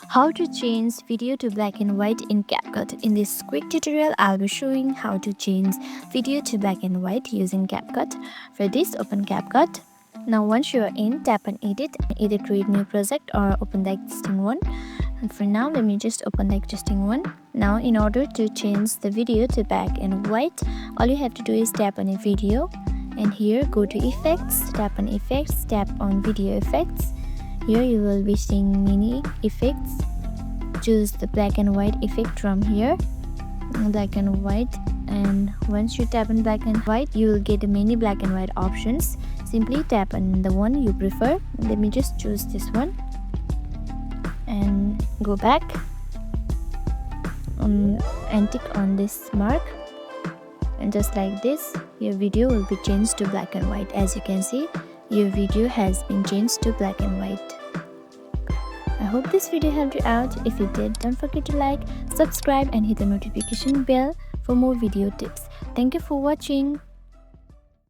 How to change video to black and white in CapCut. In this quick tutorial, I'll be showing how to change video to black and white using CapCut. For this, open CapCut. Now once you are in, tap on edit, either create new project or open the existing one. And for now, let me just open the existing one. Now in order to change the video to black and white, all you have to do is tap on a video, and here go to effects, tap on effects, tap on video effects. Here you will be seeing many effects. Choose the black and white effect from here, black and white, and once you tap on black and white, you will get many black and white options. Simply tap on the one you prefer. Let me just choose this one and go back and tick on this mark, and just like this your video will be changed to black and white. As you can see, your video has been changed to black and white. I hope this video helped you out. If it did, don't forget to like, subscribe and hit the notification bell for more video tips. Thank you for watching.